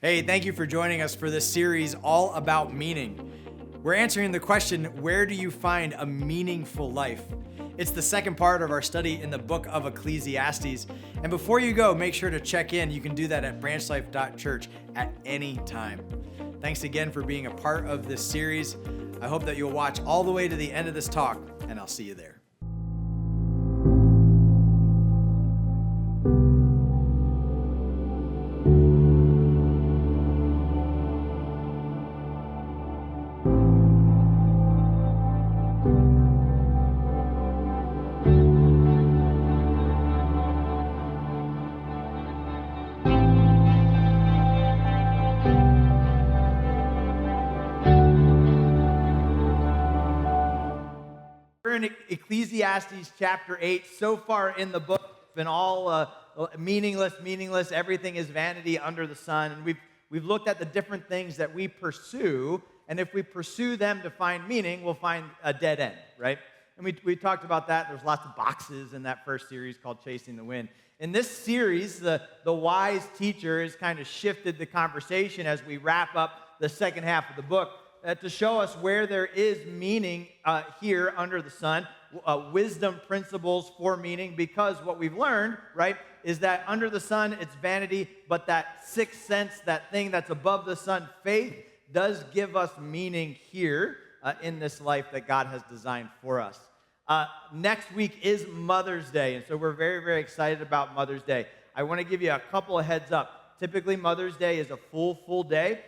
Hey, thank you for joining us for this series all about meaning. We're answering the question, where do you find a meaningful life? It's the second part of our study in the book of Ecclesiastes. And before you go, make sure to check in. You can do that at branchlife.church at any time. Thanks again for being a part of this series. I hope that you'll watch all the way to the end of this talk, and I'll see you there. We're in Ecclesiastes chapter 8. So far in the book, it's been all meaningless. Everything is vanity under the sun. And we've looked at the different things that we pursue. And if we pursue them to find meaning, we'll find a dead end, right? And we talked about that. There's lots of boxes in that first series called Chasing the Wind. In this series, the wise teacher has kind of shifted the conversation as we wrap up the second half of the book. To show us where there is meaning here under the sun, wisdom principles for meaning, because what we've learned, right, is that under the sun it's vanity, but that sixth sense, that thing that's above the sun, faith, does give us meaning here in this life that God has designed for us. Next week is Mother's Day, and so we're very, very excited about Mother's Day. I want to give you a couple of heads up. Typically, Mother's Day is a full day.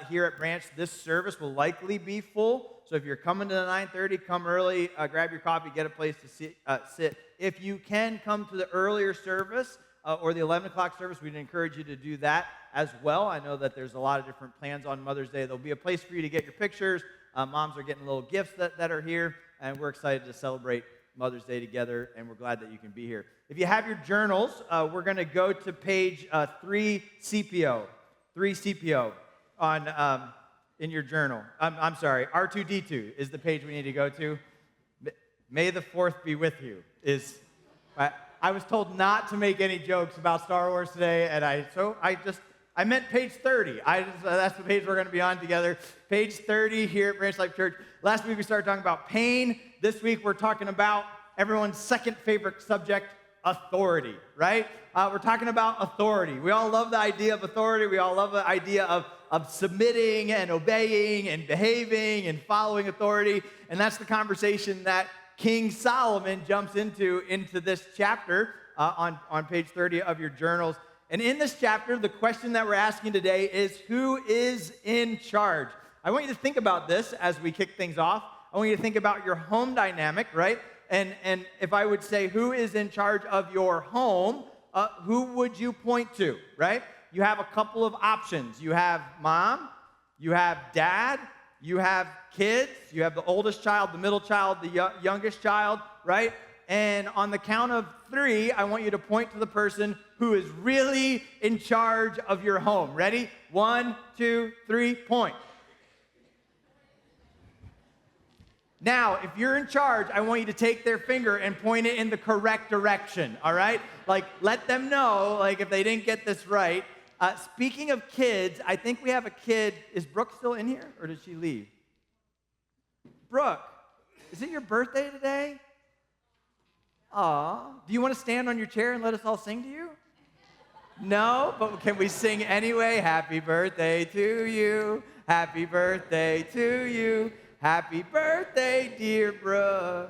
Here at Branch, this service will likely be full. So if you're coming to the 9:30, come early, grab your coffee, get a place to sit. If you can come to the earlier service or the 11 o'clock service, we'd encourage you to do that as well. I know that there's a lot of different plans on Mother's Day. There'll be a place for you to get your pictures. Moms are getting little gifts that are here, and we're excited to celebrate Mother's Day together, and we're glad that you can be here. If you have your journals, we're going to go to page 3 CPO. In your journal. I'm sorry, R2D2 is the page we need to go to. May the 4th be with you. I was told not to make any jokes about Star Wars today, and I meant page 30. That's the page we're going to be on together. Page 30 here at Branch Life Church. Last week we started talking about pain. This week we're talking about everyone's second favorite subject, authority, right? We're talking about authority. We all love the idea of authority. We all love the idea of submitting and obeying and behaving and following authority. And that's the conversation that King Solomon jumps into this chapter on page 30 of your journals. And in this chapter, the question that we're asking today is, who is in charge? I want you to think about this as we kick things off. I want you to think about your home dynamic, right? And if I would say, who is in charge of your home, who would you point to, right? You have a couple of options. You have mom, you have dad, you have kids, you have the oldest child, the middle child, the youngest child, right? And on the count of 3, I want you to point to the person who is really in charge of your home. Ready? 1, 2, 3, point. Now, if you're in charge, I want you to take their finger and point it in the correct direction, all right? Like, let them know, like, if they didn't get this right. Speaking of kids, I think we have a kid. Is Brooke still in here, or did she leave? Brooke, is it your birthday today? Aw. Do you want to stand on your chair and let us all sing to you? No? But can we sing anyway? Happy birthday to you. Happy birthday to you. Happy birthday, dear Brooke.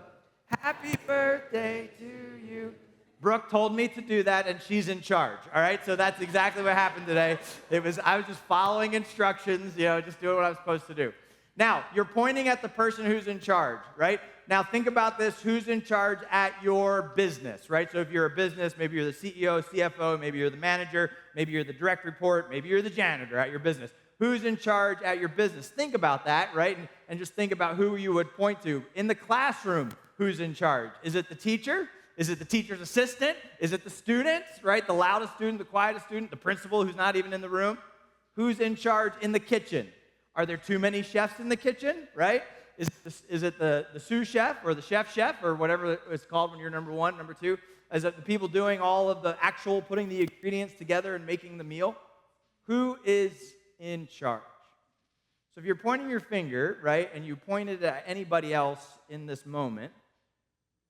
Happy birthday to you. Brooke told me to do that, and she's in charge, all right? So that's exactly what happened today. I was just following instructions, just doing what I was supposed to do. Now, you're pointing at the person who's in charge, right? Now, think about this. Who's in charge at your business, right? So if you're a business, maybe you're the CEO, CFO, maybe you're the manager, maybe you're the direct report, maybe you're the janitor at your business. Who's in charge at your business? Think about that, right? And just think about who you would point to. In the classroom, who's in charge? Is it the teacher? Is it the teacher's assistant? Is it the students, right? The loudest student, the quietest student, the principal who's not even in the room? Who's in charge in the kitchen? Are there too many chefs in the kitchen, right? Is it the sous chef or the chef or whatever it's called when you're number 1, number 2? Is it the people doing all of the actual putting the ingredients together and making the meal? Who is in charge? So if you're pointing your finger, right, and you pointed at anybody else in this moment,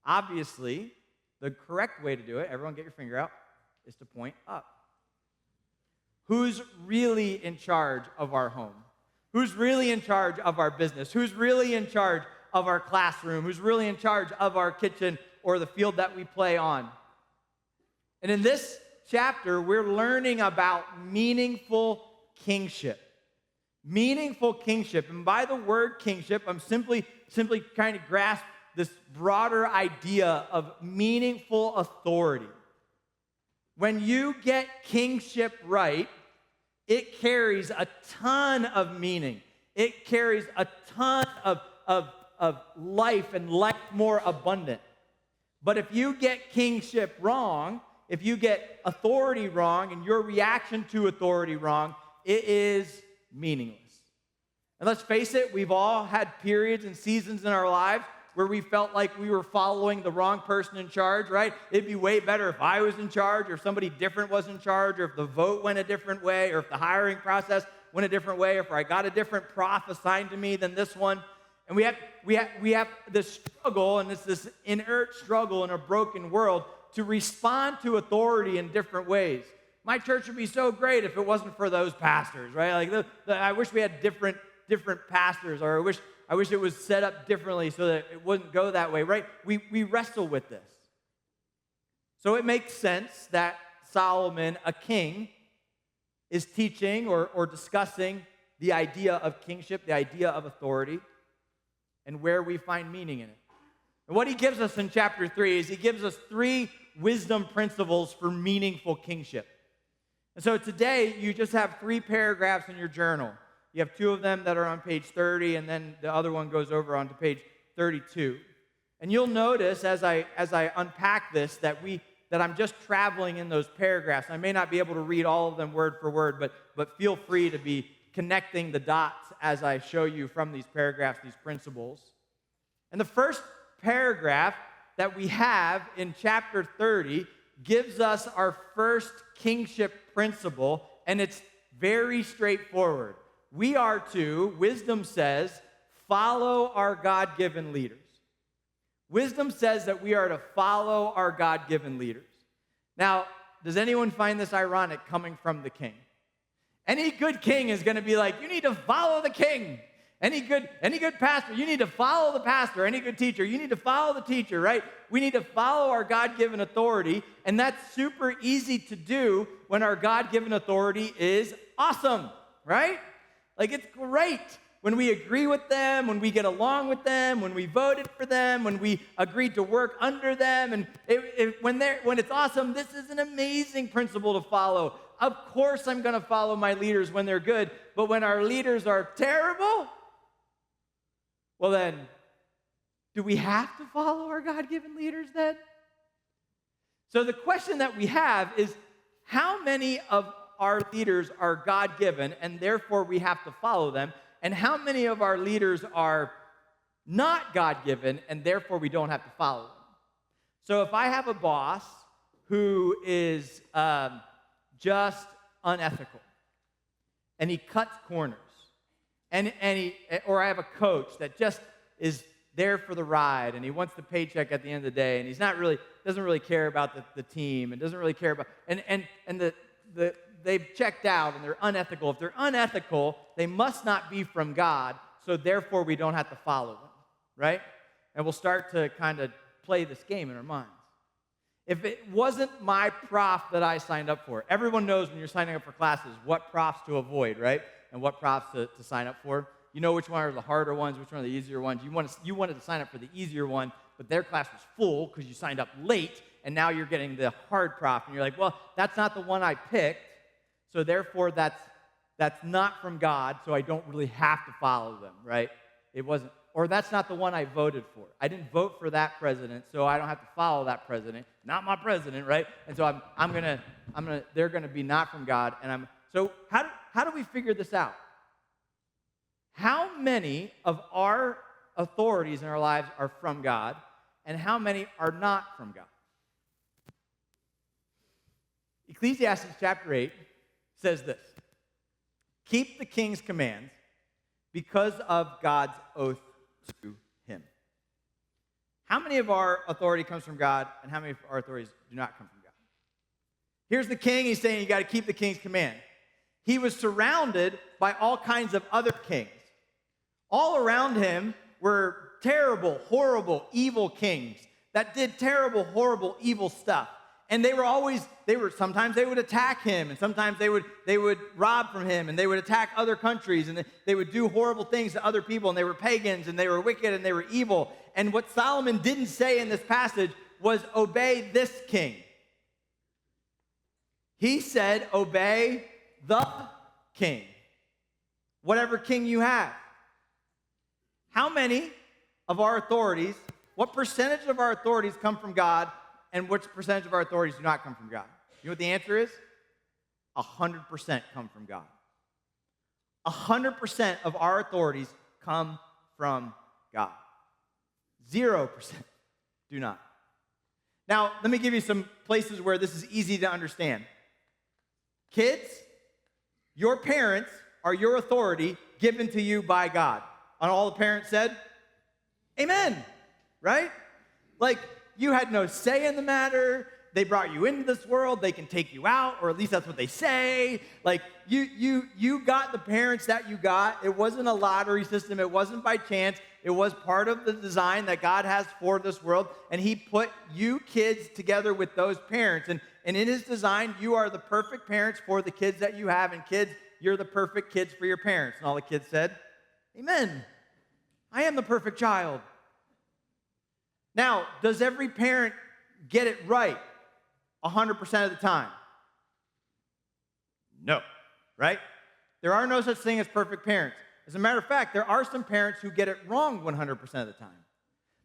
obviously, the correct way to do it, everyone get your finger out, is to point up. Who's really in charge of our home? Who's really in charge of our business? Who's really in charge of our classroom? Who's really in charge of our kitchen or the field that we play on? And in this chapter, we're learning about meaningful kingship. Meaningful kingship. And by the word kingship, I'm simply trying to grasp this broader idea of meaningful authority. When you get kingship right, it carries a ton of meaning. It carries a ton of life and life more abundant. But if you get kingship wrong, if you get authority wrong and your reaction to authority wrong, it is meaningless. And let's face it, we've all had periods and seasons in our lives where we felt like we were following the wrong person in charge, right? It'd be way better if I was in charge, or if somebody different was in charge, or if the vote went a different way, or if the hiring process went a different way, or if I got a different prof assigned to me than this one. And we have this struggle, and it's this inert struggle in a broken world to respond to authority in different ways. My church would be so great if it wasn't for those pastors, right? Like, I wish we had different pastors, or I wish it was set up differently so that it wouldn't go that way, right? We wrestle with this. So it makes sense that Solomon, a king, is teaching or discussing the idea of kingship, the idea of authority, and where we find meaning in it. And what he gives us in chapter 3 is he gives us 3 wisdom principles for meaningful kingship. And so today, you just have 3 paragraphs in your journal. You have 2 of them that are on page 30, and then the other one goes over onto page 32. And you'll notice as I unpack this that I'm just traveling in those paragraphs. I may not be able to read all of them word for word, but feel free to be connecting the dots as I show you from these paragraphs, these principles. And the first paragraph that we have in chapter 30 gives us our first kingship principle, and it's very straightforward. We are to, wisdom says, follow our God-given leaders. Wisdom says that we are to follow our God-given leaders. Now, does anyone find this ironic coming from the king? Any good king is going to be like, you need to follow the king. Any good pastor, you need to follow the pastor. Any good teacher, you need to follow the teacher, right? We need to follow our God-given authority, and that's super easy to do when our God-given authority is awesome, right? Like, it's great when we agree with them, when we get along with them, when we voted for them, when we agreed to work under them, and when it's awesome. This is an amazing principle to follow. Of course I'm going to follow my leaders when they're good, but when our leaders are terrible, well then, do we have to follow our God-given leaders then? So the question that we have is, how many of our leaders are God-given, and therefore we have to follow them, and how many of our leaders are not God-given, and therefore we don't have to follow them? So if I have a boss who is just unethical, and he cuts corners, or I have a coach that just is there for the ride, and he wants the paycheck at the end of the day, and doesn't really care about the team, and doesn't really care about, they've checked out and they're unethical. If they're unethical, they must not be from God, so therefore we don't have to follow them, right? And we'll start to kind of play this game in our minds. If it wasn't my prof that I signed up for, everyone knows when you're signing up for classes what profs to avoid, right? And what profs to sign up for. You know which one are the harder ones, which one are the easier ones. You wanted to sign up for the easier one, but their class was full because you signed up late, and now you're getting the hard prof, and you're like, well, that's not the one I picked, so therefore that's not from God, so I don't really have to follow them, right? It wasn't, or that's not the one I voted for. I didn't vote for that president, so I don't have to follow that president. Not my president, right? And so they're gonna be not from God, so how do we figure this out? How many of our authorities in our lives are from God, and how many are not from God? Ecclesiastes chapter 8 says this: keep the king's commands because of God's oath to him. How many of our authority comes from God, and how many of our authorities do not come from God? Here's the king. He's saying you got to keep the king's command. He was surrounded by all kinds of other kings. All around him were terrible, horrible, evil kings that did terrible, horrible, evil stuff. And sometimes they would attack him, and sometimes they would rob from him, and they would attack other countries, and they would do horrible things to other people, and they were pagans, and they were wicked, and they were evil. And what Solomon didn't say in this passage was obey this king. He said, obey the king, whatever king you have. How many of our authorities, what percentage of our authorities come from God, and which percentage of our authorities do not come from God? You know what the answer is? 100% come from God. 100% of our authorities come from God. 0% do not. Now, let me give you some places where this is easy to understand. Kids, your parents are your authority given to you by God. And all the parents said, amen, right? Like, you had no say in the matter. They brought you into this world. They can take you out, or at least that's what they say. Like, you got the parents that you got. It wasn't a lottery system. It wasn't by chance. It was part of the design that God has for this world, and he put you kids together with those parents. And in his design, you are the perfect parents for the kids that you have, and kids, you're the perfect kids for your parents. And all the kids said, amen. I am the perfect child. Now, does every parent get it right 100% of the time? No, right? There are no such thing as perfect parents. As a matter of fact, there are some parents who get it wrong 100% of the time.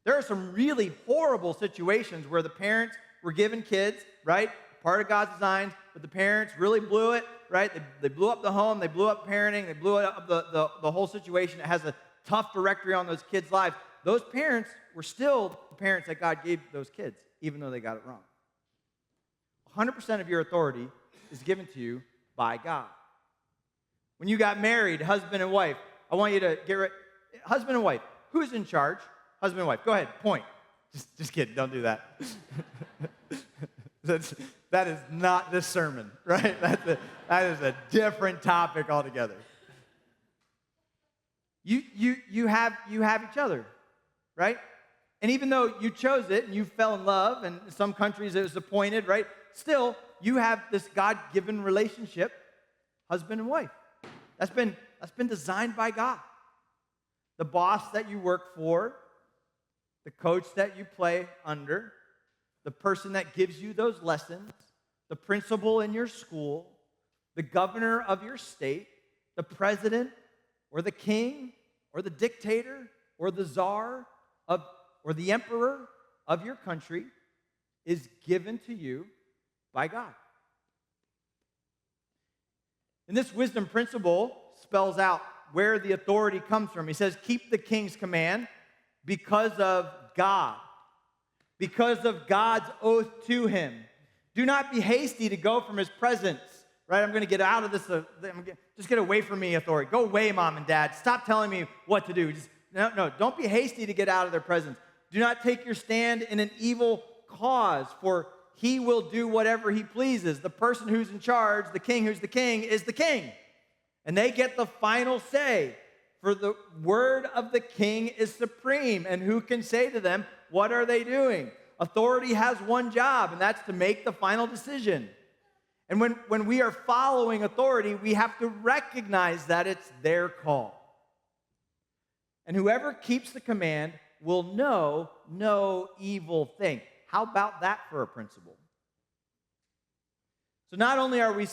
There are some really horrible situations where the parents were given kids, right? Part of God's design, but the parents really blew it, right? They blew up the home, they blew up parenting, they blew up the whole situation. It has a tough directory on those kids' lives. Those parents were still the parents that God gave those kids, even though they got it wrong. 100% of your authority is given to you by God. When you got married, husband and wife, I want you to get right. Husband and wife, who's in charge? Husband and wife, go ahead, point. Just kidding, don't do that. That is not this sermon, right? That is a different topic altogether. You have each other, right? And even though you chose it and you fell in love, and in some countries it was appointed, right? Still, you have this God-given relationship, husband and wife. That's been designed by God. The boss that you work for, the coach that you play under, the person that gives you those lessons, the principal in your school, the governor of your state, the president, or the king, or the dictator, or the czar, or the emperor of your country is given to you by God. And this wisdom principle spells out where the authority comes from. He says, keep the king's command because of God, because of God's oath to him. Do not be hasty to go from his presence. Right, I'm going to get out of this. Just get away from me, authority. Go away, mom and dad. Stop telling me what to do. No, don't be hasty to get out of their presence. Do not take your stand in an evil cause, for he will do whatever he pleases. The person who's in charge, the king who's the king, is the king. And they get the final say. For the word of the king is supreme. And who can say to them, what are they doing? Authority has one job, and that's to make the final decision. And when we are following authority, we have to recognize that it's their call. And whoever keeps the command will know no evil thing. How about that for a principle? So not only are we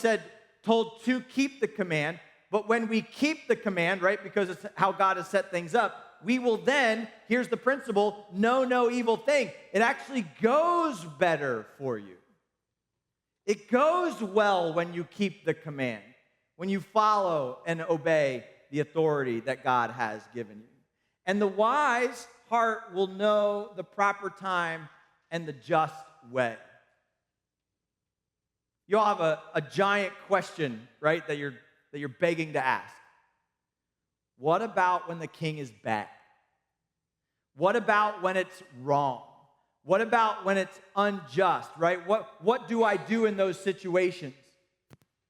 told to keep the command, but when we keep the command, right, because it's how God has set things up, we will then, here's the principle, know no evil thing. It actually goes better for you. It goes well when you keep the command, when you follow and obey the authority that God has given you. And the wise heart will know the proper time and the just way. You all have a giant question, right, that you're that you're begging to ask. What about when the king is bad? What about when it's wrong? What about when it's unjust, right? What do I do in those situations?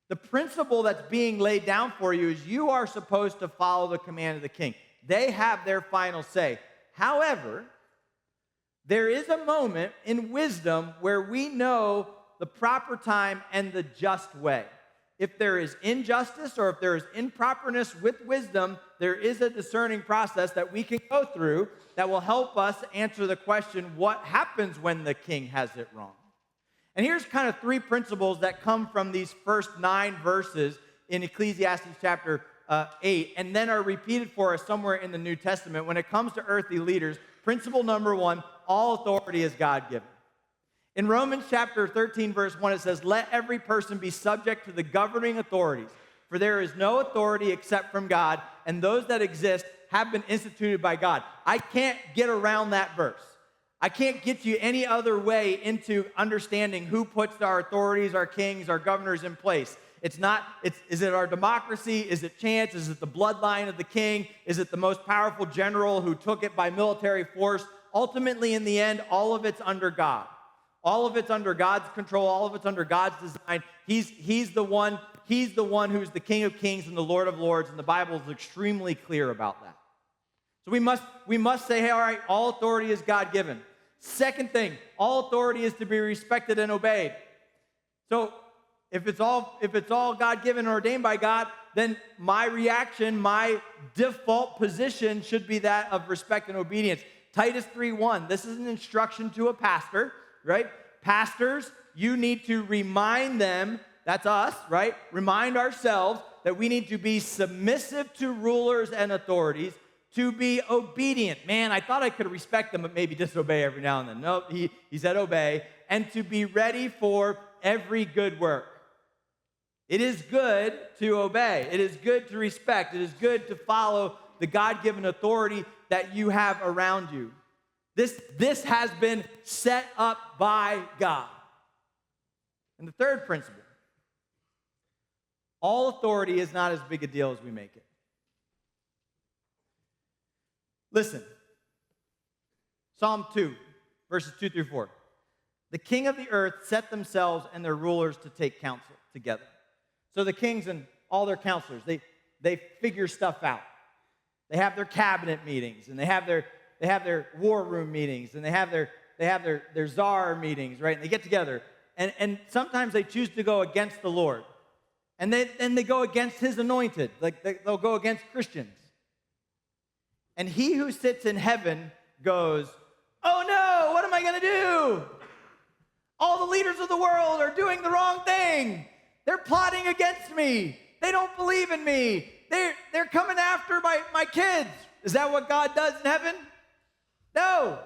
The principle that's being laid down for you is you are supposed to follow the command of the king. They have their final say. However, there is a moment in wisdom where we know the proper time and the just way. If there is injustice or if there is improperness with wisdom, there is a discerning process that we can go through that will help us answer the question, what happens when the king has it wrong? And here's kind of three principles that come from these first 9 verses in Ecclesiastes chapter 8, and then are repeated for us somewhere in the New Testament. When it comes to earthly leaders, principle number 1, all authority is God-given. In Romans chapter 13, verse 1, it says, "Let every person be subject to the governing authorities, for there is no authority except from God, and those that exist have been instituted by God." I can't get around that verse. I can't get you any other way into understanding who puts our authorities, our kings, our governors in place. Is it our democracy? Is it chance? Is it the bloodline of the king? Is it the most powerful general who took it by military force? Ultimately, in the end, all of it's under God. All of it's under God's control. All of it's under God's design. He's the one who's the King of Kings and the Lord of Lords, and the Bible is extremely clear about that. So we must say, hey, all right, all authority is God-given. Second thing, all authority is to be respected and obeyed. So if it's all God-given and ordained by God, then my reaction, my default position should be that of respect and obedience. Titus 3:1, this is an instruction to a pastor, right? Pastors, you need to remind them, that's us, right? Remind ourselves that we need to be submissive to rulers and authorities, to be obedient. Man, I thought I could respect them, but maybe disobey every now and then. Nope, he said obey. And to be ready for every good work. It is good to obey. It is good to respect. It is good to follow the God-given authority that you have around you. This has been set up by God. And the third principle, all authority is not as big a deal as we make it. Listen, Psalm 2, verses 2 through 4. The king of the earth set themselves and their rulers to take counsel together. So the kings and all their counselors, they figure stuff out. They have their cabinet meetings, and they have their war room meetings, and they have their czar meetings, right? And they get together, and sometimes they choose to go against the Lord, and they go against His anointed, like they'll go against Christians. And He who sits in heaven goes, "Oh no, what am I going to do? All the leaders of the world are doing the wrong thing. They're plotting against me. They don't believe in me. They're coming after my kids." Is that what God does in heaven? No.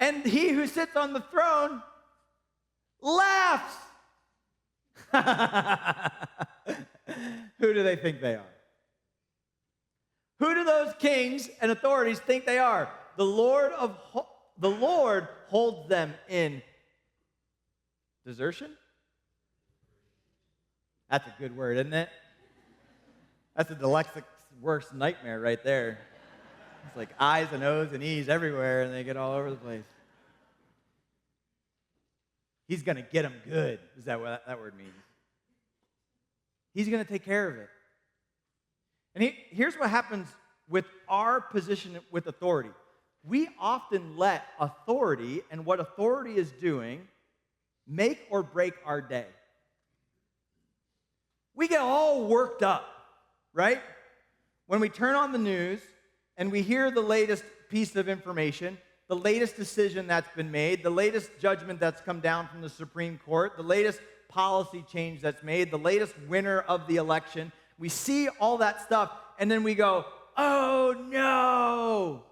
And He who sits on the throne laughs. Who do they think they are? Who do those kings and authorities think they are? The Lord holds them in desertion? That's a good word, isn't it? That's a dyslexic's worst nightmare right there. It's like I's and O's and E's everywhere, and they get all over the place. He's going to get them good, is that what that word means. He's going to take care of it. And here's what happens with our position with authority. We often let authority and what authority is doing make or break our day. We get all worked up, right? When we turn on the news and we hear the latest piece of information, the latest decision that's been made, the latest judgment that's come down from the Supreme Court, the latest policy change that's made, the latest winner of the election, we see all that stuff, and then we go, "Oh no,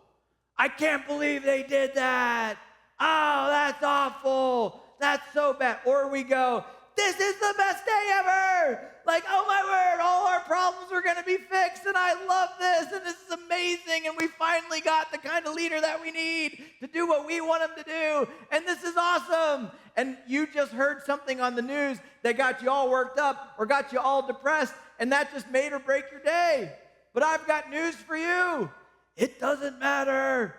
I can't believe they did that. Oh, that's awful. That's so bad." Or we go, "This is the best day ever. Like, oh my word, all our problems are going to be fixed, and I love this, and this is amazing, and we finally got the kind of leader that we need to do what we want him to do, and this is awesome." And you just heard something on the news that got you all worked up or got you all depressed, and that just made or break your day. But I've got news for you. It doesn't matter.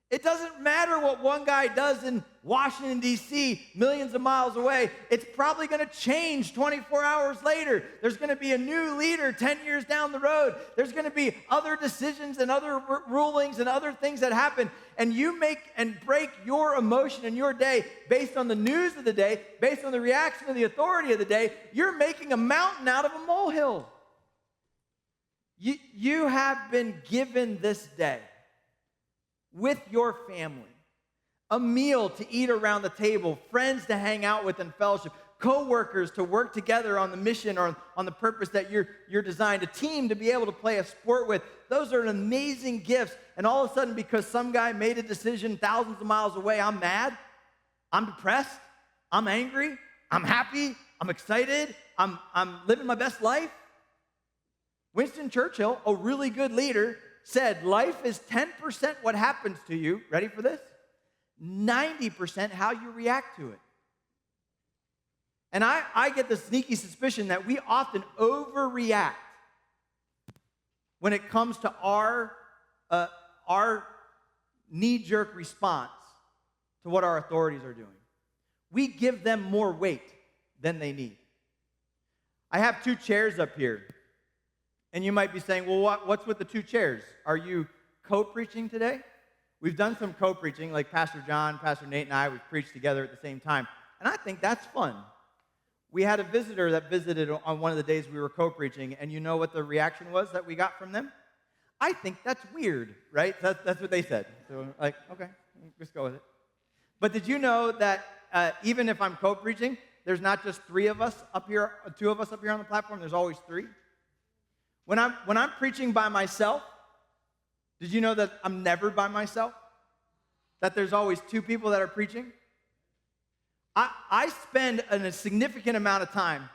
It doesn't matter what one guy does in Washington, D.C., millions of miles away. It's probably going to change 24 hours later. There's going to be a new leader 10 years down the road. There's going to be other decisions and other rulings and other things that happen. And you make and break your emotion in your day based on the news of the day, based on the reaction of the authority of the day. You're making a mountain out of a molehill. You have been given this day with your family, a meal to eat around the table, friends to hang out with and fellowship, co-workers to work together on the mission or on the purpose that you're designed, a team to be able to play a sport with. Those are amazing gifts. And all of a sudden, because some guy made a decision thousands of miles away, I'm mad, I'm depressed, I'm angry, I'm happy, I'm excited, I'm living my best life. Winston Churchill, a really good leader, said life is 10% what happens to you, ready for this? 90% how you react to it. And I get the sneaky suspicion that we often overreact when it comes to our knee-jerk response to what our authorities are doing. We give them more weight than they need. I have 2 chairs up here. And you might be saying, well, what's with the 2 chairs? Are you co-preaching today? We've done some co-preaching, like Pastor John, Pastor Nate, and I, we've preached together at the same time. And I think that's fun. We had a visitor that visited on one of the days we were co-preaching, and you know what the reaction was that we got from them? I think that's weird, right? That's what they said. So, like, okay, just go with it. But did you know that even if I'm co-preaching, there's not just 3 of us up here, 2 of us up here on the platform, there's always 3? When I'm preaching by myself, did you know that I'm never by myself? That there's always 2 people that are preaching? I spend a significant amount of time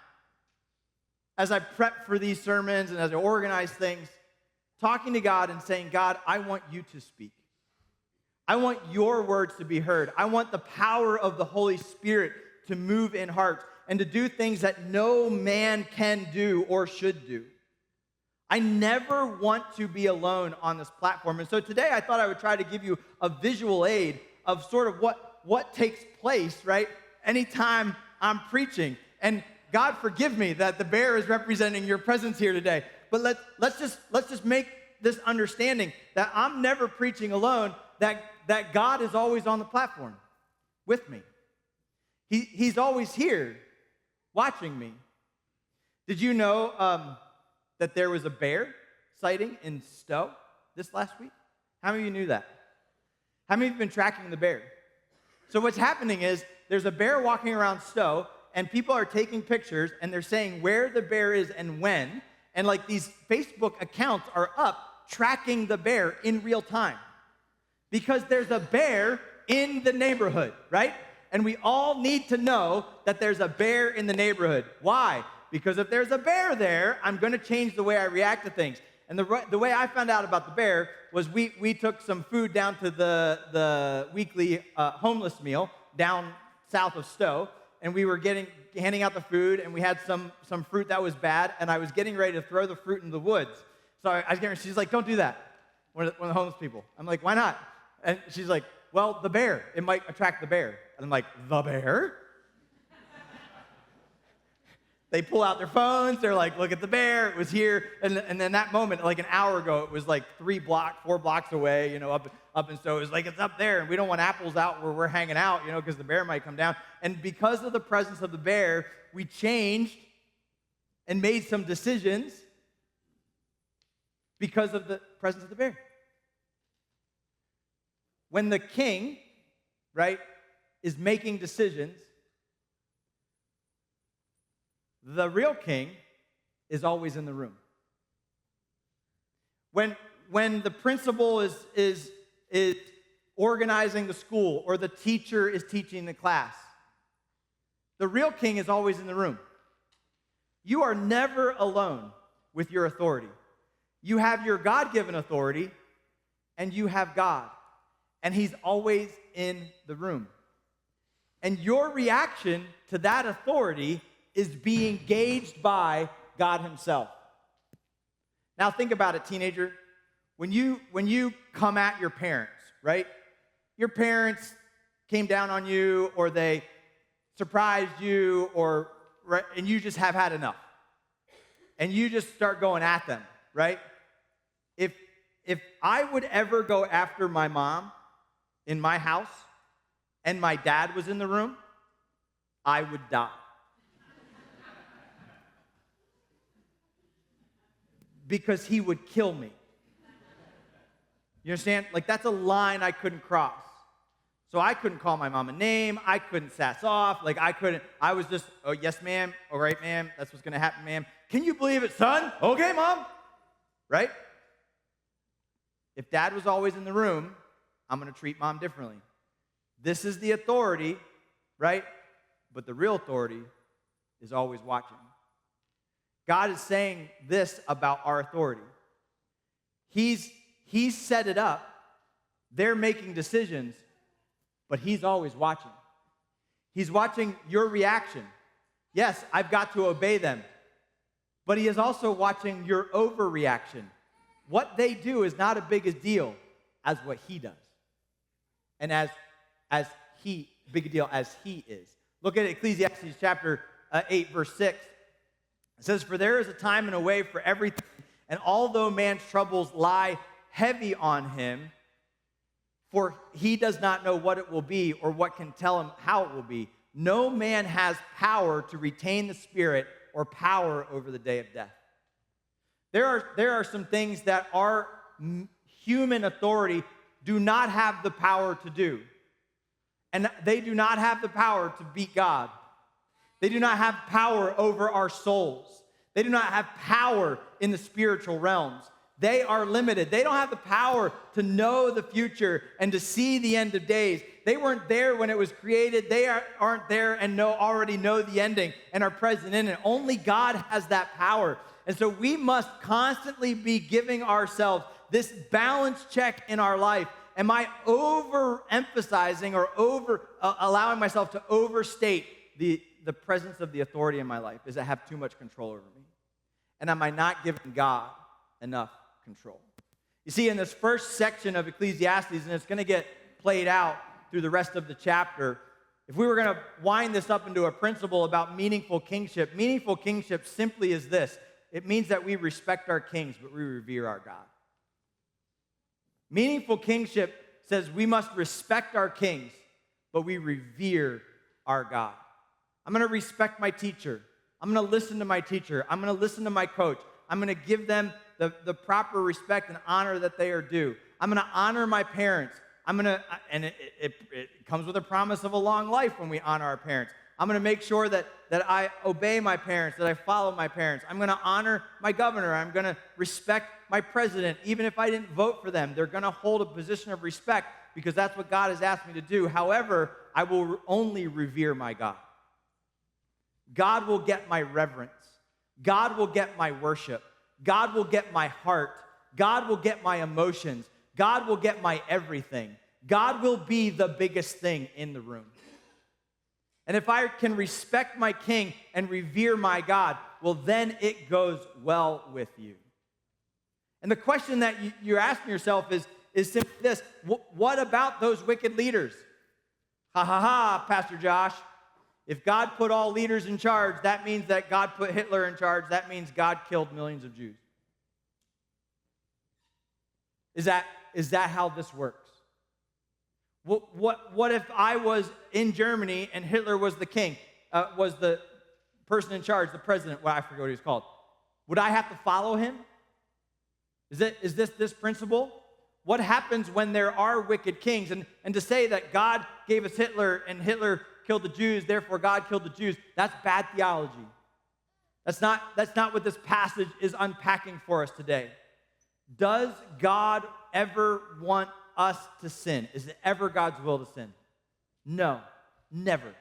as I prep for these sermons and as I organize things, talking to God and saying, God, I want you to speak. I want your words to be heard. I want the power of the Holy Spirit to move in hearts and to do things that no man can do or should do. I never want to be alone on this platform. And so today I thought I would try to give you a visual aid of sort of what takes place, right, anytime I'm preaching. And God forgive me that the bear is representing your presence here today. But let's just make this understanding that I'm never preaching alone, that God is always on the platform with me. He's always here watching me. Did you know that there was a bear sighting in Stowe this last week? How many of you knew that? How many of you have been tracking the bear? So what's happening is there's a bear walking around Stowe, and people are taking pictures, and they're saying where the bear is and when, and like these Facebook accounts are up tracking the bear in real time. Because there's a bear in the neighborhood, right? And we all need to know that there's a bear in the neighborhood. Why? Because if there's a bear there, I'm going to change the way I react to things. And the way I found out about the bear was we took some food down to the weekly homeless meal down south of Stowe, and we were handing out the food, and we had some fruit that was bad, and I was getting ready to throw the fruit in the woods. So I was getting, she's like, don't do that, one of the homeless people. I'm like, why not? And she's like, well, the bear, it might attract the bear. And I'm like, the bear? They pull out their phones, they're like, look at the bear, it was here. And then that moment, like an hour ago, it was like 4 blocks away, up and so it was like, it's up there, and we don't want apples out where we're hanging out, because the bear might come down. And because of the presence of the bear, we changed and made some decisions because of the presence of the bear. When the king, right, is making decisions, the real king is always in the room. When the principal is organizing the school or the teacher is teaching the class, the real king is always in the room. You are never alone with your authority. You have your God-given authority, and you have God, and he's always in the room. And your reaction to that authority is being gauged by God himself. Now think about it, teenager. When you come at your parents, right? Your parents came down on you, or they surprised you, and you just have had enough. And you just start going at them, right? If I would ever go after my mom in my house and my dad was in the room, I would die. Because he would kill me. You understand? Like, that's a line I couldn't cross. So I couldn't call my mom a name. I couldn't sass off. Like, I was just, oh, yes, ma'am. All right, ma'am. That's what's going to happen, ma'am. Can you believe it, son? Okay, mom. Right? If dad was always in the room, I'm going to treat mom differently. This is the authority, right? But the real authority is always watching. God is saying this about our authority. He's set it up. They're making decisions, but he's always watching. He's watching your reaction. Yes, I've got to obey them, but he is also watching your overreaction. What they do is not as big a deal as what he does, and as big a deal as he is. Look at Ecclesiastes chapter 8, verse 6. It says, "For there is a time and a way for everything, and although man's troubles lie heavy on him, for he does not know what it will be or what can tell him how it will be. No man has power to retain the spirit or power over the day of death." There are some things that our human authority do not have the power to do. And they do not have the power to beat God. They do not have power over our souls. They do not have power in the spiritual realms. They are limited. They don't have the power to know the future and to see the end of days. They weren't there when it was created. They aren't there and already know the ending and are present in it. Only God has that power. And so we must constantly be giving ourselves this balance check in our life. Am I overemphasizing or allowing myself to overstate the presence of the authority in my life? Does it have too much control over me? And am I not giving God enough control? You see, in this first section of Ecclesiastes, and it's going to get played out through the rest of the chapter, if we were going to wind this up into a principle about meaningful kingship simply is this. It means that we respect our kings, but we revere our God. Meaningful kingship says we must respect our kings, but we revere our God. I'm going to respect my teacher. I'm going to listen to my teacher. I'm going to listen to my coach. I'm going to give them the proper respect and honor that they are due. I'm going to honor my parents. And it comes with a promise of a long life when we honor our parents. I'm going to make sure that I obey my parents, that I follow my parents. I'm going to honor my governor. I'm going to respect my president. Even if I didn't vote for them, they're going to hold a position of respect because that's what God has asked me to do. However, I will only revere my God. God will get my reverence. God will get my worship. God will get my heart. God will get my emotions. God will get my everything. God will be the biggest thing in the room. And if I can respect my king and revere my God, well, then it goes well with you. And the question that you're asking yourself is simply this. What about those wicked leaders? Pastor Josh. If God put all leaders in charge, that means that God put Hitler in charge. That means God killed millions of Jews. Is that how this works? What if I was in Germany and Hitler was the king, was the person in charge, the president? I forget what he was called. Would I have to follow him? Is this principle? What happens when there are wicked kings? And to say that God gave us Hitler and Hitler killed the Jews, therefore God killed the Jews, that's bad theology. That's not what this passage is unpacking for us today. Does God ever want us to sin? Is it ever God's will to sin? No, never.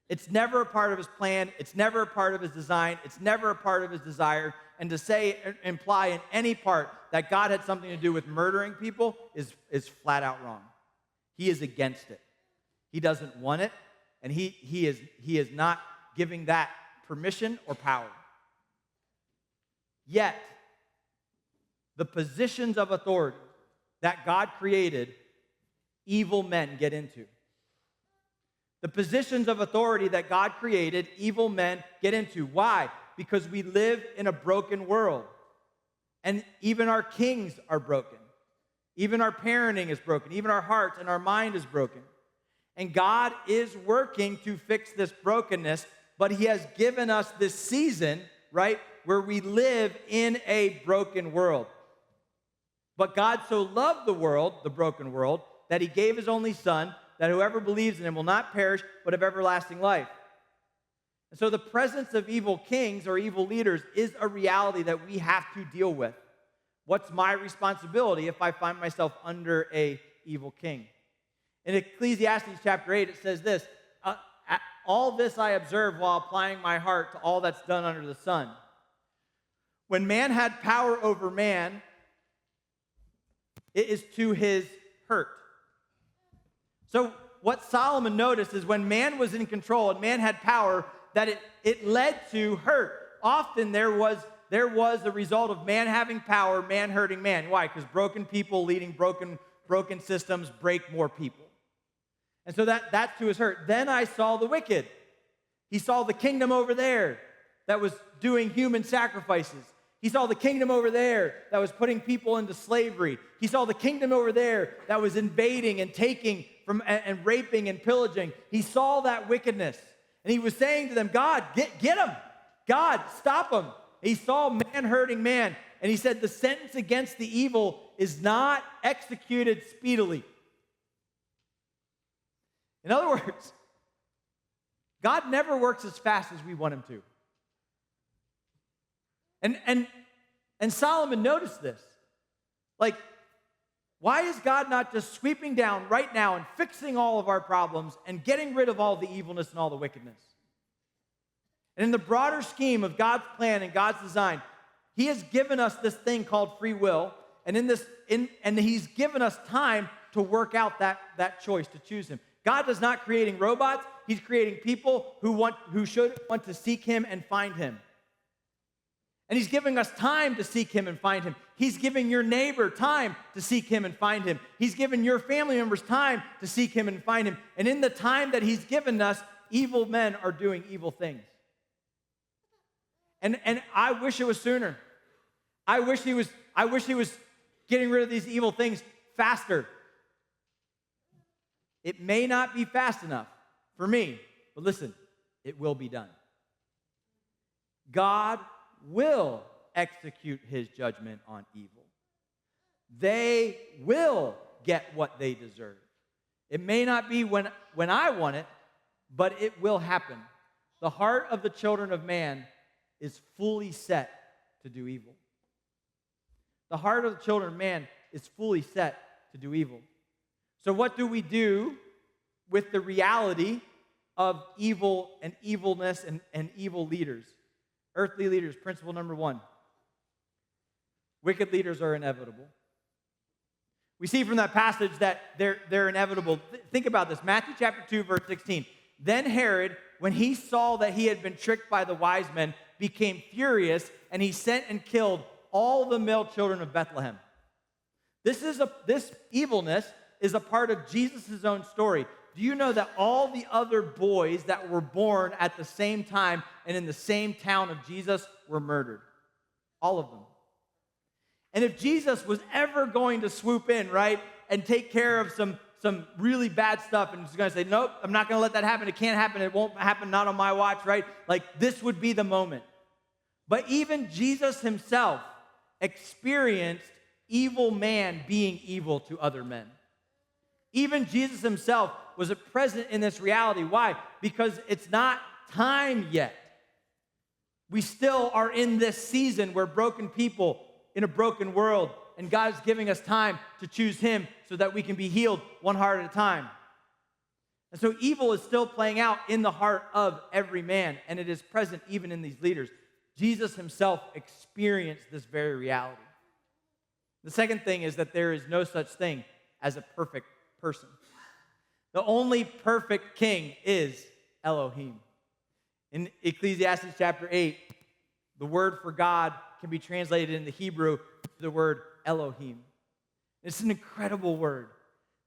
It's never a part of his plan. It's never a part of his design. It's never a part of his desire. And to imply in any part that God had something to do with murdering people is flat out wrong. He is against it. He doesn't want it, and he is not giving that permission or power. Yet, the positions of authority that God created, evil men get into. The positions of authority that God created, evil men get into. Why? Because we live in a broken world. And even our kings are broken. Even our parenting is broken. Even our hearts and our mind is broken. And God is working to fix this brokenness, but he has given us this season, right, where we live in a broken world. But God so loved the world, the broken world, that he gave his only son, that whoever believes in him will not perish, but have everlasting life. And so the presence of evil kings or evil leaders is a reality that we have to deal with. What's my responsibility if I find myself under an evil king? In Ecclesiastes chapter 8, it says this, all this I observed while applying my heart to all that's done under the sun. When man had power over man, it is to his hurt. So what Solomon noticed is when man was in control and man had power, that it led to hurt. Often there was a result of man having power, man hurting man. Why? Because broken people leading broken systems break more people. And so that's to his hurt. Then I saw the wicked. He saw the kingdom over there that was doing human sacrifices. He saw the kingdom over there that was putting people into slavery. He saw the kingdom over there that was invading and taking from and raping and pillaging. He saw that wickedness. And he was saying to them, God, get him. God, stop him. He saw man hurting man. And he said, the sentence against the evil is not executed speedily. In other words, God never works as fast as we want him to. And Solomon noticed this. Like, why is God not just sweeping down right now and fixing all of our problems and getting rid of all the evilness and all the wickedness? And in the broader scheme of God's plan and God's design, he has given us this thing called free will, and he's given us time to work out that choice, to choose him. God is not creating robots. He's creating people who should want to seek him and find him. And he's giving us time to seek him and find him. He's giving your neighbor time to seek him and find him. He's given your family members time to seek him and find him. And in the time that he's given us, evil men are doing evil things. And I wish it was sooner. I wish he was getting rid of these evil things faster. It may not be fast enough for me, but listen, it will be done. God will execute his judgment on evil. They will get what they deserve. It may not be when I want it, but it will happen. The heart of the children of man is fully set to do evil. The heart of the children of man is fully set to do evil. So what do we do with the reality of evil and evilness and evil leaders? Earthly leaders, principle number 1. Wicked leaders are inevitable. We see from that passage that they're inevitable. Think about this. Matthew chapter 2, verse 16. Then Herod, when he saw that he had been tricked by the wise men, became furious, and he sent and killed all the male children of Bethlehem. This evilness is a part of Jesus' own story. Do you know that all the other boys that were born at the same time and in the same town of Jesus were murdered? All of them. And if Jesus was ever going to swoop in, right, and take care of some really bad stuff and he's going to say, nope, I'm not going to let that happen. It can't happen. It won't happen, not on my watch, right? Like, this would be the moment. But even Jesus himself experienced evil man being evil to other men. Even Jesus himself was present in this reality. Why? Because it's not time yet. We still are in this season where broken people in a broken world, and God is giving us time to choose him so that we can be healed one heart at a time. And so evil is still playing out in the heart of every man, and it is present even in these leaders. Jesus himself experienced this very reality. The second thing is that there is no such thing as a perfect person. The only perfect king is Elohim. In Ecclesiastes chapter 8, the word for God can be translated in the Hebrew the word Elohim. It's an incredible word.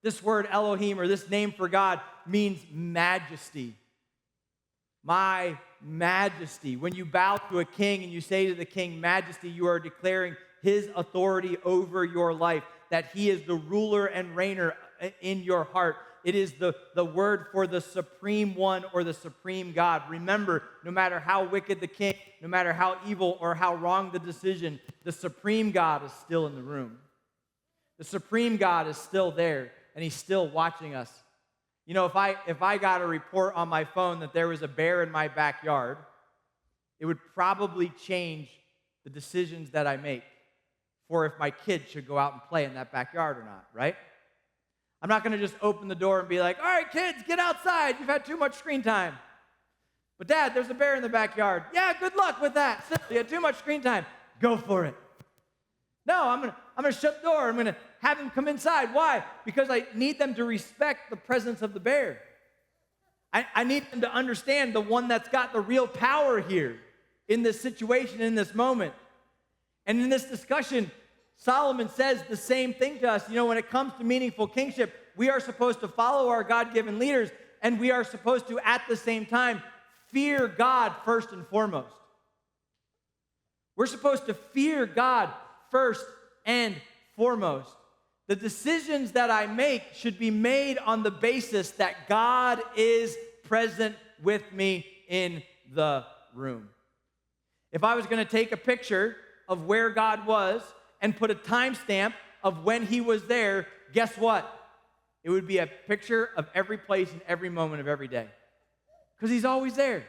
This word Elohim, or this name for God, means majesty. My majesty. When you bow to a king and you say to the king, majesty, you are declaring his authority over your life, that he is the ruler and reigner in your heart. It is the word for the supreme one or the supreme God. Remember, no matter how wicked the king, no matter how evil or how wrong the decision, the supreme God is still in the room. The supreme God is still there, and he's still watching us. You know, if I got a report on my phone that there was a bear in my backyard, it would probably change the decisions that I make for if my kids should go out and play in that backyard or not, right? I'm not going to just open the door and be like, all right, kids, get outside. You've had too much screen time. But Dad, there's a bear in the backyard. Yeah, good luck with that. You had too much screen time. Go for it. No, I'm going to shut the door. I'm going to have them come inside. Why? Because I need them to respect the presence of the bear. I need them to understand the one that's got the real power here in this situation, in this moment. And in this discussion, Solomon says the same thing to us. You know, when it comes to meaningful kingship, we are supposed to follow our God-given leaders, and we are supposed to, at the same time, fear God first and foremost. We're supposed to fear God first and foremost. The decisions that I make should be made on the basis that God is present with me in the room. If I was going to take a picture of where God was and put a timestamp of when he was there, guess what? It would be a picture of every place and every moment of every day. Because he's always there.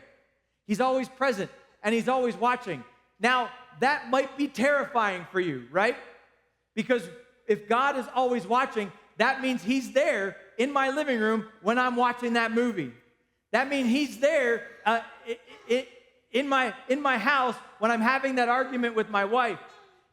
He's always present, and he's always watching. Now, that might be terrifying for you, right? Because if God is always watching, that means he's there in my living room when I'm watching that movie. That means he's there in my house when I'm having that argument with my wife.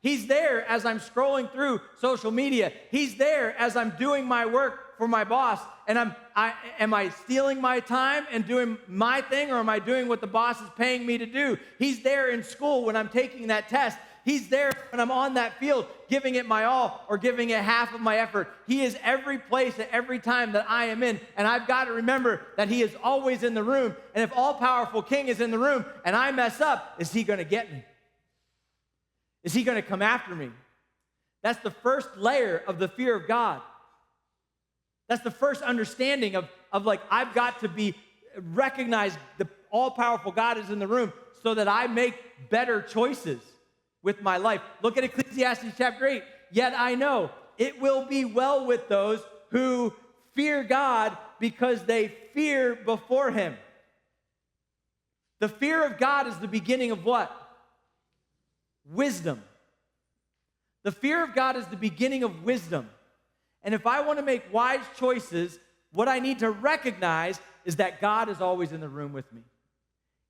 He's there as I'm scrolling through social media. He's there as I'm doing my work for my boss. And am I stealing my time and doing my thing, or am I doing what the boss is paying me to do? He's there in school when I'm taking that test. He's there when I'm on that field, giving it my all or giving it half of my effort. He is every place at every time that I am in. And I've got to remember that he is always in the room. And if all-powerful King is in the room and I mess up, is he going to get me? Is he going to come after me? That's the first layer of the fear of God. That's the first understanding of like, I've got to recognize the all-powerful God is in the room so that I make better choices with my life. Look at Ecclesiastes chapter 8. Yet I know it will be well with those who fear God because they fear before him. The fear of God is the beginning of what? Wisdom. The fear of God is the beginning of wisdom. And if I want to make wise choices, what I need to recognize is that God is always in the room with me.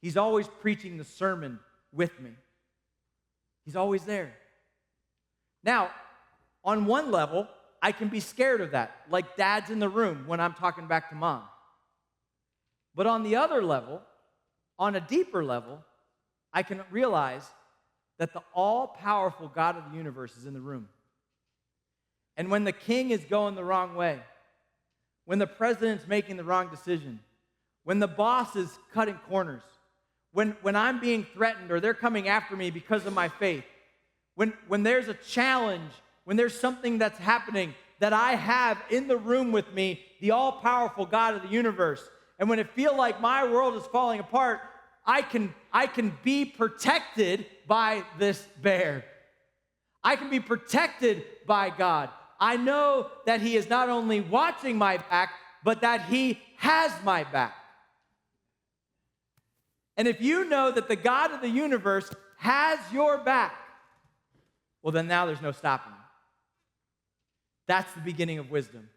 He's always preaching the sermon with me. He's always there. Now, on one level, I can be scared of that, like Dad's in the room when I'm talking back to Mom. But on the other level, on a deeper level, I can realize that the all-powerful God of the universe is in the room. And when the king is going the wrong way, when the president's making the wrong decision, when the boss is cutting corners, when I'm being threatened or they're coming after me because of my faith, when there's a challenge, when there's something that's happening, that I have in the room with me the all-powerful God of the universe, and when it feels like my world is falling apart, I can be protected by this bear. I can be protected by God. I know that he is not only watching my back, but that he has my back. And if you know that the God of the universe has your back, well, then now there's no stopping you. That's the beginning of wisdom.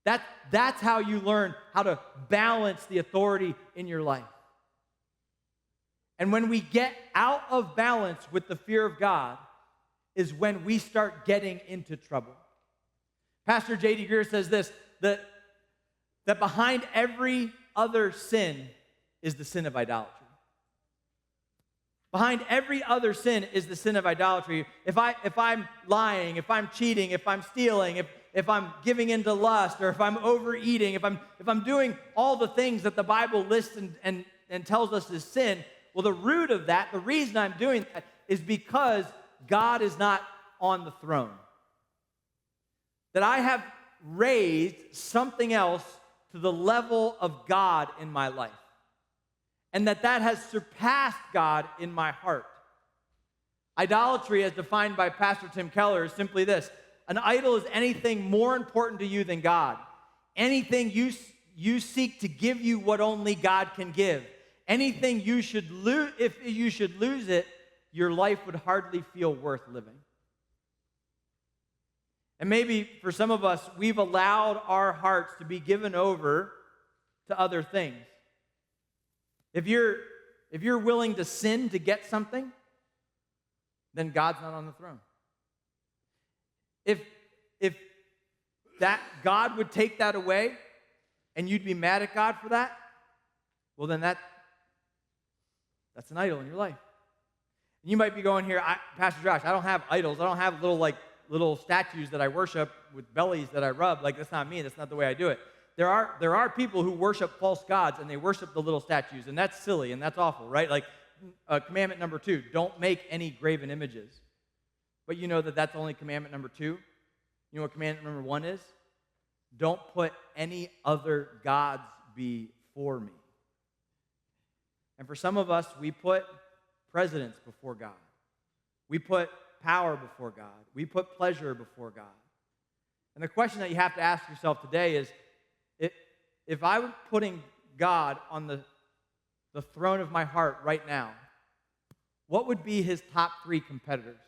That's how you learn how to balance the authority in your life. And when we get out of balance with the fear of God is when we start getting into trouble. Pastor J.D. Greer says this, that behind every other sin is the sin of idolatry. Behind every other sin is the sin of idolatry. If I'm lying, if I'm cheating, if I'm stealing, if I'm giving into lust, or if I'm overeating, if I'm doing all the things that the Bible lists and tells us is sin, well, the root of that, the reason I'm doing that is because God is not on the throne. That I have raised something else to the level of God in my life. And that has surpassed God in my heart. Idolatry, as defined by Pastor Tim Keller, is simply this. An idol is anything more important to you than God. Anything you seek to give you what only God can give. Anything you should lose, if you should lose it, your life would hardly feel worth living. And maybe for some of us, we've allowed our hearts to be given over to other things. If you're willing to sin to get something, then God's not on the throne. If that God would take that away and you'd be mad at God for that, well then that's an idol in your life. And you might be going here, Pastor Josh, I don't have idols. I don't have little statues that I worship with bellies that I rub. That's not me. That's not the way I do it. There are people who worship false gods, and they worship the little statues, and that's silly, and that's awful, right? Commandment number 2, don't make any graven images. But you know that's only commandment number 2. You know what commandment number 1 is? Don't put any other gods before me. And for some of us, we put presidents before God. We put power before God. We put pleasure before God. And the question that you have to ask yourself today is, if I were putting God on the throne of my heart right now, what would be his top 3 competitors?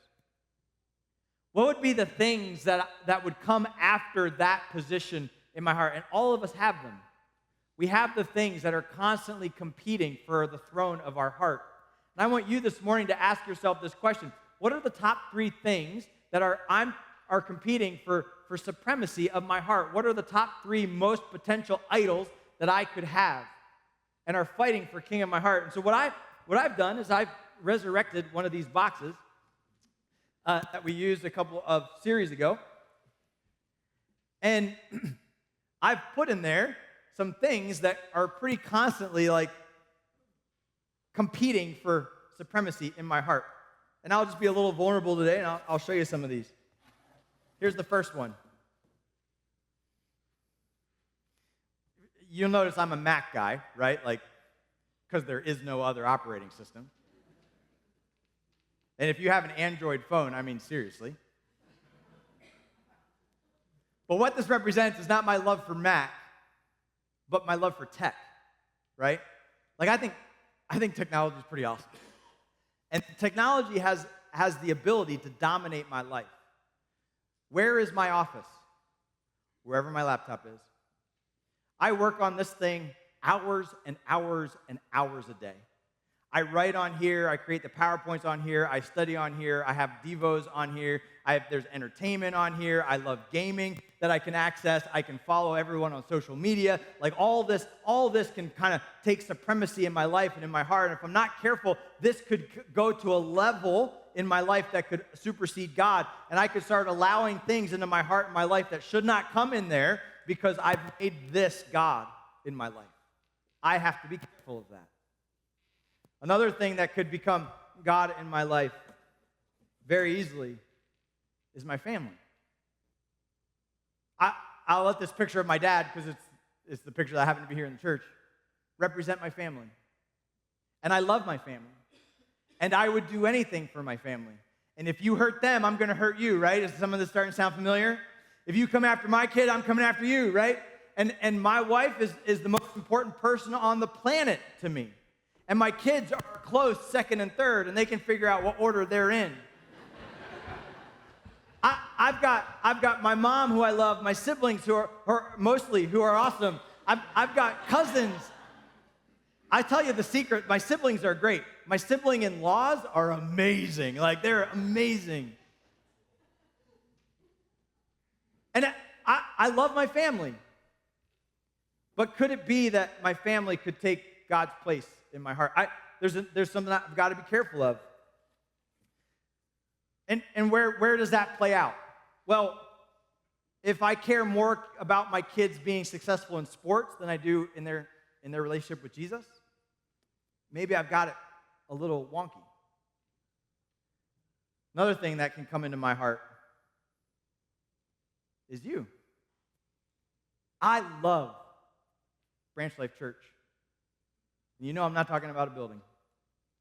What would be the things that would come after that position in my heart? And all of us have them. We have the things that are constantly competing for the throne of our heart. And I want you this morning to ask yourself this question. What are the top 3 things that are competing for supremacy of my heart? What are the top 3 most potential idols that I could have and are fighting for king of my heart? And so what I've done is I've resurrected one of these boxes that we used a couple of series ago. And I've put in there some things that are pretty constantly competing for supremacy in my heart. And I'll just be a little vulnerable today, and I'll show you some of these. Here's the first one. You'll notice I'm a Mac guy, right? Because there is no other operating system. And if you have an Android phone, I mean, seriously. But what this represents is not my love for Mac, but my love for tech, right? I think technology is pretty awesome. And technology has the ability to dominate my life. Where is my office? Wherever my laptop is. I work on this thing hours and hours and hours a day. I write on here, I create the PowerPoints on here, I study on here, I have Devos on here, there's entertainment on here, I love gaming that I can access, I can follow everyone on social media. All this can kind of take supremacy in my life and in my heart. And if I'm not careful, this could go to a level in my life that could supersede God. And I could start allowing things into my heart and my life that should not come in there because I've made this God in my life. I have to be careful of that. Another thing that could become God in my life very easily is my family. I'll let this picture of my dad, because it's the picture that I happen to be here in the church, represent my family. And I love my family. And I would do anything for my family. And if you hurt them, I'm going to hurt you, right? Is some of this starting to sound familiar? If you come after my kid, I'm coming after you, right? And my wife is the most important person on the planet to me. And my kids are close second and third, and they can figure out what order they're in. I've got my mom, who I love, my siblings who are awesome. I've got cousins. I tell you the secret, my siblings are great. My sibling-in-laws are amazing. They're amazing. And I love my family. But could it be that my family could take God's place in my heart? there's something I've got to be careful of. And where does that play out? Well, if I care more about my kids being successful in sports than I do in their relationship with Jesus, maybe I've got it a little wonky. Another thing that can come into my heart is you. I love Branch Life Church. And you know I'm not talking about a building.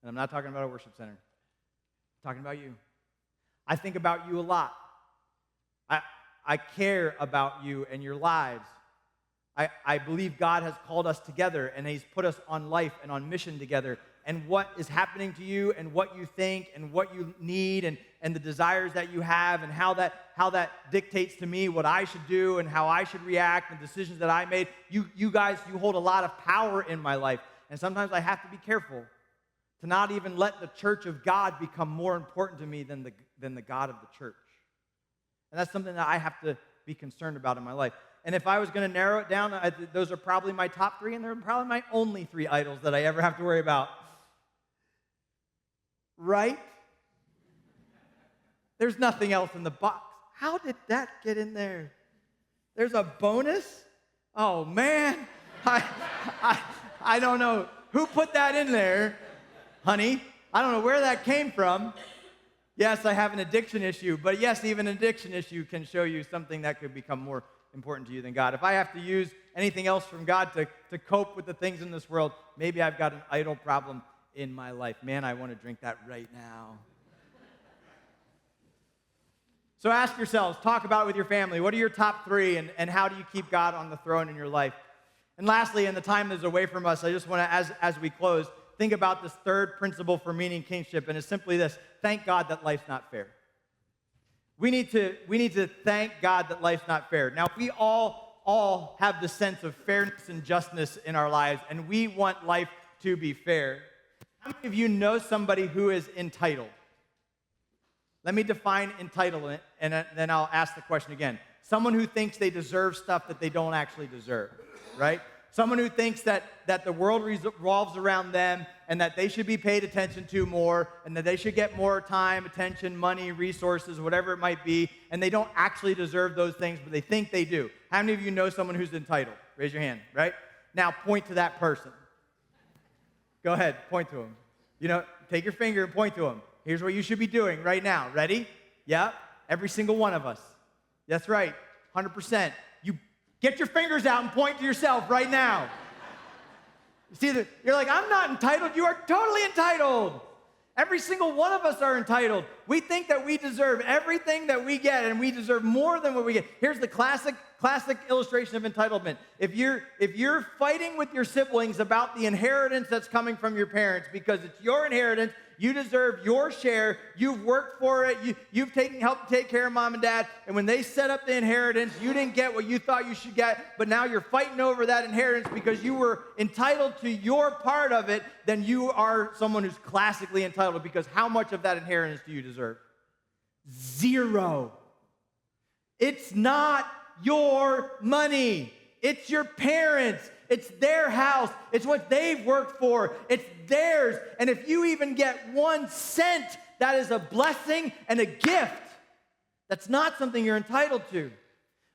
And I'm not talking about a worship center. I'm talking about you. I think about you a lot. I care about you and your lives. I believe God has called us together and He's put us on life and on mission together. And what is happening to you and what you think and what you need and the desires that you have and how that dictates to me what I should do and how I should react and decisions that I made. You guys, you hold a lot of power in my life. And sometimes I have to be careful to not even let the church of God become more important to me than the God of the church. And that's something that I have to be concerned about in my life. And if I was going to narrow it down, those are probably my top three, and they're probably my only three idols that I ever have to worry about. Right? There's nothing else in the box. How did that get in there? There's a bonus? Oh, man. I don't know who put that in there, honey. I don't know where that came from. Yes, I have an addiction issue, but yes, even an addiction issue can show you something that could become more important to you than God. If I have to use anything else from God to cope with the things in this world, maybe I've got an idol problem in my life. Man, I want to drink that right now. So ask yourselves, talk about it with your family. What are your top three, and how do you keep God on the throne in your life? And lastly, in the time that's away from us, I just want to, as we close, think about this third principle for meaning kingship, and it's simply this: thank God that life's not fair. We need to thank God that life's not fair. Now, we all have the sense of fairness and justness in our lives, and we want life to be fair. How many of you know somebody who is entitled? Let me define entitlement, and then I'll ask the question again. Someone who thinks they deserve stuff that they don't actually deserve, right? Someone who thinks that the world revolves around them and that they should be paid attention to more and that they should get more time, attention, money, resources, whatever it might be, and they don't actually deserve those things, but they think they do. How many of you know someone who's entitled? Raise your hand, right? Now point to that person. Go ahead, point to him. Take your finger and point to him. Here's what you should be doing right now. Ready? Yeah, every single one of us. That's right, 100%. You get your fingers out and point to yourself right now. See, you're like, I'm not entitled. You are totally entitled. Every single one of us are entitled. We think that we deserve everything that we get, and we deserve more than what we get. Here's the classic illustration of entitlement. If you're fighting with your siblings about the inheritance that's coming from your parents because it's your inheritance, you deserve your share, you've worked for it, you've helped take care of mom and dad, and when they set up the inheritance, you didn't get what you thought you should get, but now you're fighting over that inheritance because you were entitled to your part of it, then you are someone who's classically entitled, because how much of that inheritance do you deserve? Zero. It's not your money. It's your parents. It's their house. It's what they've worked for. It's theirs. And if you even get 1 cent, that is a blessing and a gift. That's not something you're entitled to.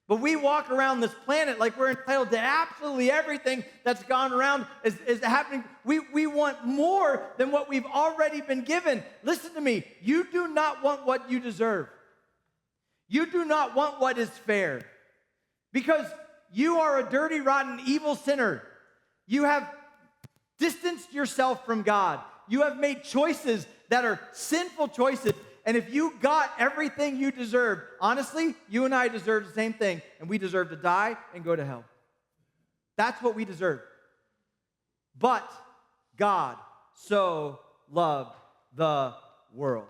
But we walk around this planet like we're entitled to absolutely everything that's gone around is happening. We want more than what we've already been given. Listen to me. You do not want what you deserve. You do not want what is fair. Because you are a dirty, rotten, evil sinner. You have distanced yourself from God. You have made choices that are sinful choices. And if you got everything you deserve, honestly, you and I deserve the same thing. And we deserve to die and go to hell. That's what we deserve. But God so loved the world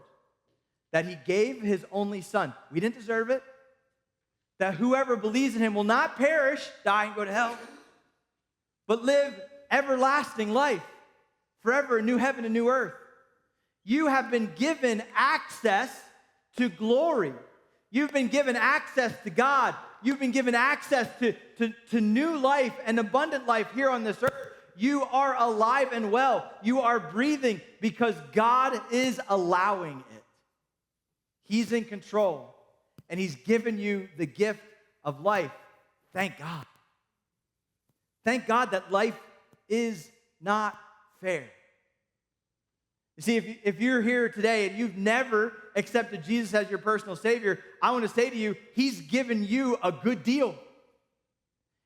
that he gave his only son. We didn't deserve it. That whoever believes in him will not perish, die, and go to hell, but live everlasting life, forever, a new heaven, a new earth. You have been given access to glory. You've been given access to God. You've been given access to new life and abundant life here on this earth. You are alive and well. You are breathing because God is allowing it. He's in control, and He's given you the gift of life. Thank God. Thank God that life is not fair. You see, if you're here today and you've never accepted Jesus as your personal Savior, I want to say to you, He's given you a good deal.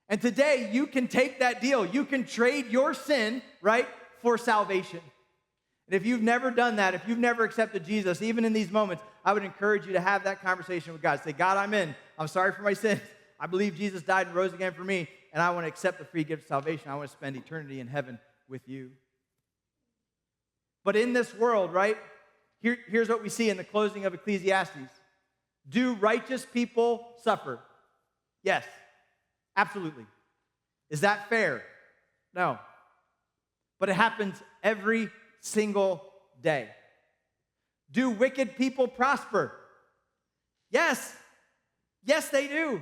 And today, you can take that deal. You can trade your sin, right, for salvation. And if you've never done that, if you've never accepted Jesus, even in these moments, I would encourage you to have that conversation with God. Say, God, I'm in. I'm sorry for my sins. I believe Jesus died and rose again for me, and I want to accept the free gift of salvation. I want to spend eternity in heaven with you. But in this world, right, here's what we see in the closing of Ecclesiastes. Do righteous people suffer? Yes, absolutely. Is that fair? No. But it happens every single day. Do wicked people prosper? Yes. Yes, they do.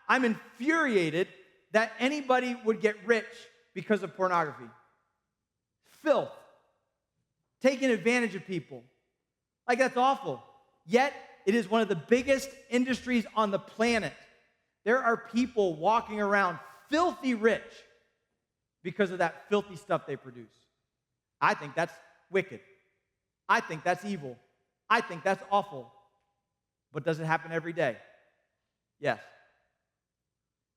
I'm infuriated that anybody would get rich because of pornography. Filth. Taking advantage of people. Like, that's awful. Yet, it is one of the biggest industries on the planet. There are people walking around filthy rich because of that filthy stuff they produce. I think that's wicked. I think that's evil. I think that's awful. But does it happen every day? Yes.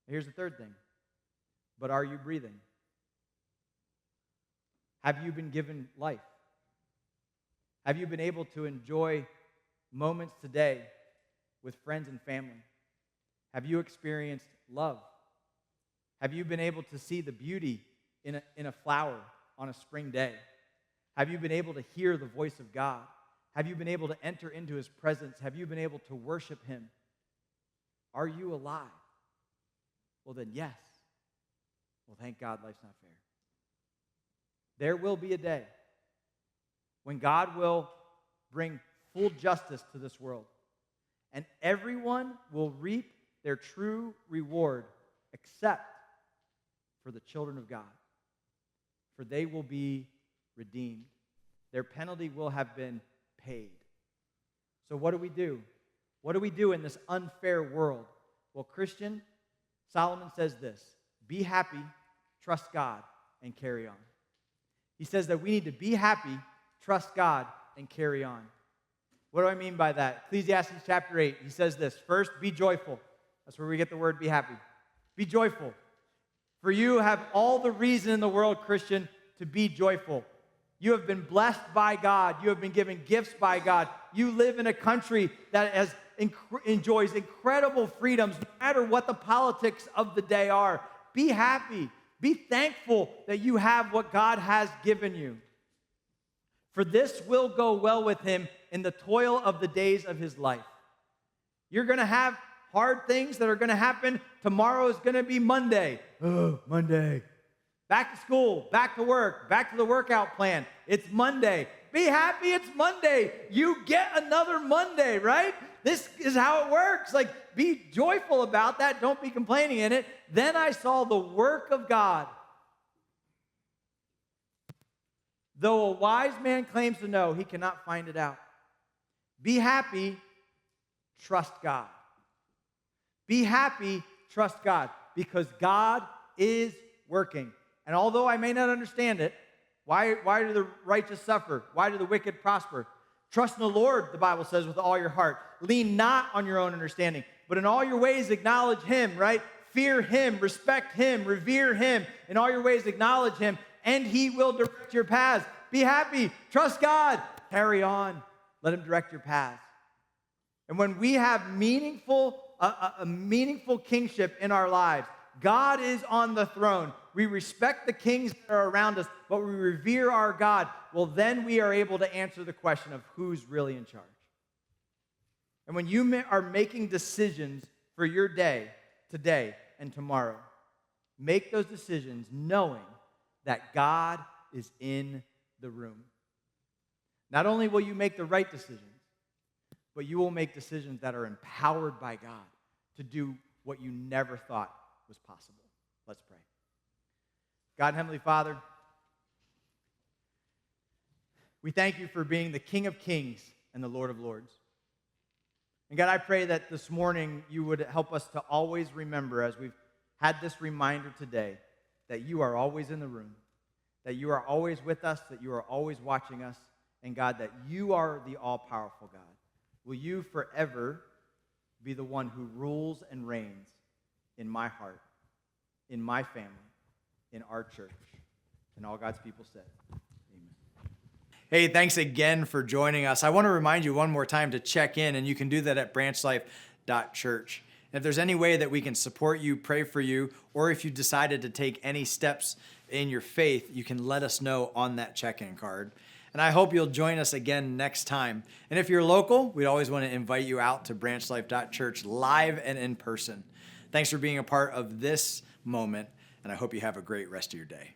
Here's the third thing. But are you breathing? Have you been given life? Have you been able to enjoy moments today with friends and family? Have you experienced love? Have you been able to see the beauty in a flower on a spring day? Have you been able to hear the voice of God? Have you been able to enter into His presence? Have you been able to worship Him? Are you alive? Well, then, yes. Well, thank God life's not fair. There will be a day when God will bring full justice to this world, and everyone will reap their true reward except for the children of God, for they will be redeemed. Their penalty will have been paid. So what do we do? What do we do in this unfair world? Well, Christian, Solomon says this: be happy, trust God, and carry on. He says that we need to be happy, trust God, and carry on. What do I mean by that? Ecclesiastes chapter 8, he says this: first, be joyful. That's where we get the word be happy. Be joyful. For you have all the reason in the world, Christian, to be joyful. You have been blessed by God. You have been given gifts by God. You live in a country that enjoys incredible freedoms, no matter what the politics of the day are. Be happy. Be thankful that you have what God has given you. For this will go well with him in the toil of the days of his life. You're going to have hard things that are going to happen. Tomorrow is going to be Monday. Oh, Monday. Back to school, back to work, back to the workout plan. It's Monday. Be happy it's Monday. You get another Monday, right? This is how it works. Like, be joyful about that. Don't be complaining in it. Then I saw the work of God. Though a wise man claims to know, he cannot find it out. Be happy, trust God. Be happy, trust God, because God is working. And although I may not understand it, why do the righteous suffer? Why do the wicked prosper? Trust in the Lord, the Bible says, with all your heart. Lean not on your own understanding, but in all your ways acknowledge him, right? Fear him, respect him, revere him. In all your ways acknowledge him, and he will direct your paths. Be happy, trust God, carry on. Let him direct your paths. And when we have a meaningful kingship in our lives, God is on the throne. We respect the kings that are around us, but we revere our God. Well, then we are able to answer the question of who's really in charge. And when you are making decisions for your day, today and tomorrow, make those decisions knowing that God is in the room. Not only will you make the right decisions, but you will make decisions that are empowered by God to do what you never thought was possible. Let's pray. God, Heavenly Father, we thank you for being the King of Kings and the Lord of Lords. And God, I pray that this morning you would help us to always remember, as we've had this reminder today, that you are always in the room, that you are always with us, that you are always watching us, and God, that you are the all-powerful God. Will you forever be the one who rules and reigns in my heart, in my family, in our church? And all God's people said, amen. Hey, thanks again for joining us. I want to remind you one more time to check in, and you can do that at branchlife.church. If there's any way that we can support you, pray for you, or if you decided to take any steps in your faith, you can let us know on that check-in card. And I hope you'll join us again next time. And if you're local, we'd always want to invite you out to branchlife.church live and in person. Thanks for being a part of this moment, and I hope you have a great rest of your day.